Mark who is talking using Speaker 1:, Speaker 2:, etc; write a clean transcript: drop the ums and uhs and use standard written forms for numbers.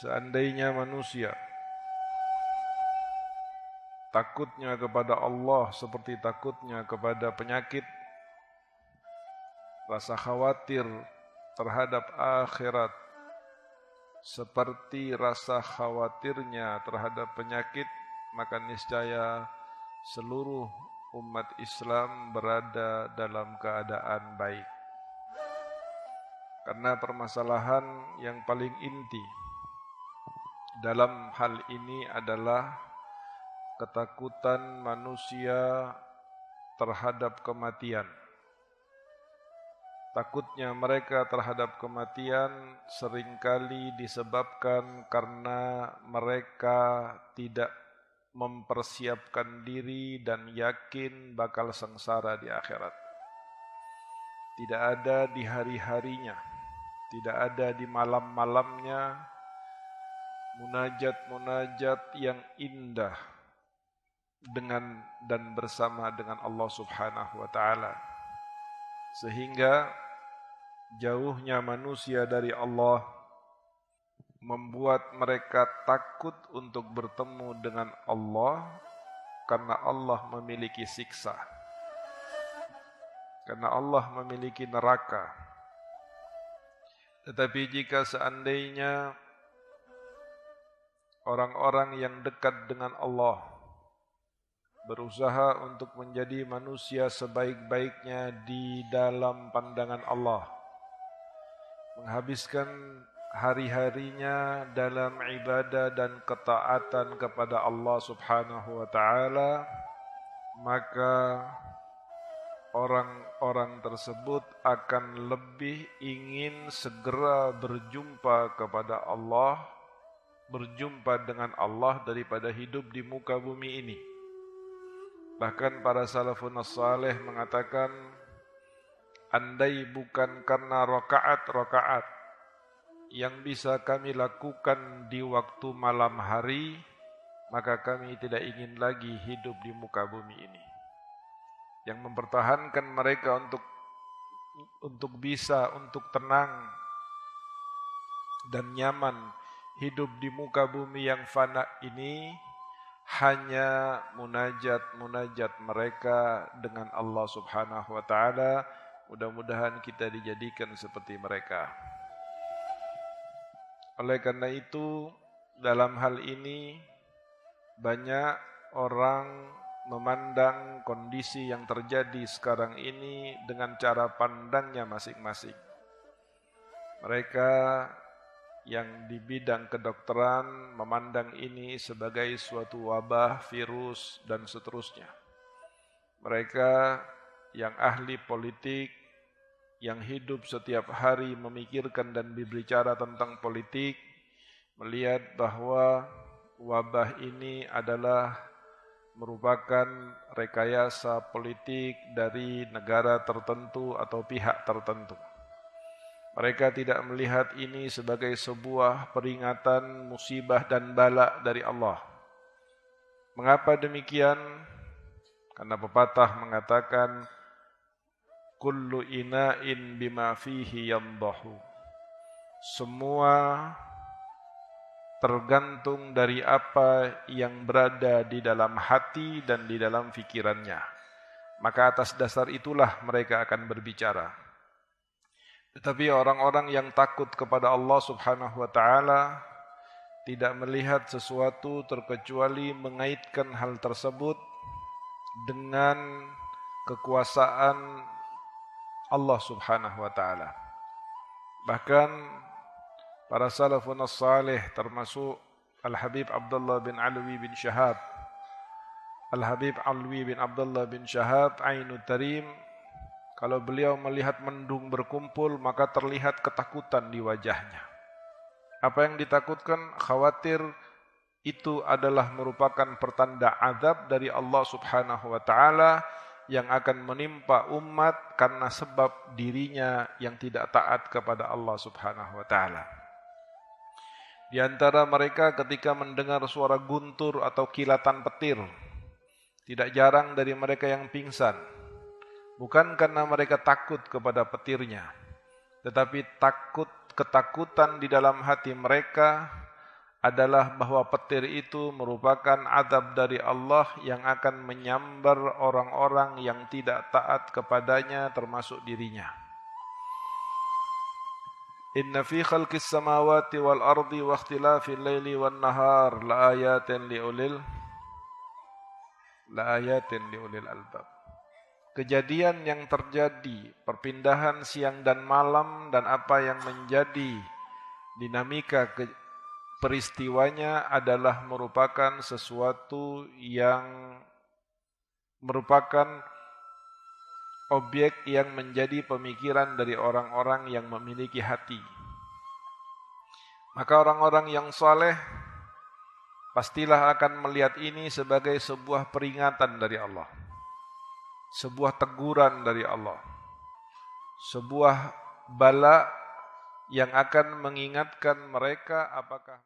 Speaker 1: Seandainya manusia takutnya kepada Allah seperti takutnya kepada penyakit, rasa khawatir terhadap akhirat seperti rasa khawatirnya terhadap penyakit, maka niscaya seluruh umat Islam berada dalam keadaan baik. Karena permasalahan yang paling inti dalam hal ini adalah ketakutan manusia terhadap kematian. Takutnya mereka terhadap kematian seringkali disebabkan karena mereka tidak mempersiapkan diri dan yakin bakal sengsara di akhirat. Tidak ada di hari-harinya, tidak ada di malam-malamnya munajat-munajat yang indah dengan dan bersama dengan Allah Subhanahu wa taala. Sehingga jauhnya manusia dari Allah membuat mereka takut untuk bertemu dengan Allah karena Allah memiliki siksa. Karena Allah memiliki neraka. Tetapi jika seandainya orang-orang yang dekat dengan Allah berusaha untuk menjadi manusia sebaik-baiknya di dalam pandangan Allah, menghabiskan hari-harinya dalam ibadah dan ketaatan kepada Allah Subhanahu wa taala, maka orang-orang tersebut akan lebih ingin segera berjumpa kepada Allah, berjumpa dengan Allah daripada hidup di muka bumi ini. Bahkan para salafun saleh mengatakan, andai bukan karena rakaat-rakaat yang bisa kami lakukan di waktu malam hari, maka kami tidak ingin lagi hidup di muka bumi ini. Yang mempertahankan mereka untuk bisa, untuk tenang dan nyaman hidup di muka bumi yang fana ini hanya munajat-munajat mereka dengan Allah Subhanahu wa taala. Mudah-mudahan kita dijadikan seperti mereka. Oleh karena itu, dalam hal ini banyak orang memandang kondisi yang terjadi sekarang ini dengan cara pandangnya masing-masing. Mereka yang di bidang kedokteran memandang ini sebagai suatu wabah, virus, dan seterusnya. Mereka yang ahli politik, yang hidup setiap hari memikirkan dan berbicara tentang politik, melihat bahwa wabah ini adalah merupakan rekayasa politik dari negara tertentu atau pihak tertentu. Mereka tidak melihat ini sebagai sebuah peringatan musibah dan bala dari Allah. Mengapa demikian? Karena pepatah mengatakan, kullu ina'in bima fihi yandahu. Semua tergantung dari apa yang berada di dalam hati dan di dalam fikirannya. Maka atas dasar itulah mereka akan berbicara. Tetapi orang-orang yang takut kepada Allah Subhanahu wa taala tidak melihat sesuatu terkecuali mengaitkan hal tersebut dengan kekuasaan Allah Subhanahu wa taala. Bahkan para salafun salih termasuk Al-Habib Abdullah bin Alwi bin Shahab, Al-Habib Alwi bin Abdullah bin Shahab Ainut Tarim, kalau beliau melihat mendung berkumpul, maka terlihat ketakutan di wajahnya. Apa yang ditakutkan? Khawatir itu adalah merupakan pertanda azab dari Allah Subhanahu wa taala yang akan menimpa umat karena sebab dirinya yang tidak taat kepada Allah Subhanahu wa taala. Di antara mereka ketika mendengar suara guntur atau kilatan petir, tidak jarang dari mereka yang pingsan. Bukan karena mereka takut kepada petirnya, tetapi ketakutan di dalam hati mereka adalah bahwa petir itu merupakan azab dari Allah yang akan menyambar orang-orang yang tidak taat kepadanya termasuk dirinya. Inna fi khalqis samawati wal ardi wa ikhtilafil laili wan nahar laayatin liulil albab. Kejadian yang terjadi, perpindahan siang dan malam dan apa yang menjadi dinamika peristiwanya adalah merupakan sesuatu yang merupakan objek yang menjadi pemikiran dari orang-orang yang memiliki hati. Maka orang-orang yang saleh pastilah akan melihat ini sebagai sebuah peringatan dari Allah, sebuah teguran dari Allah, sebuah bala yang akan mengingatkan mereka apakah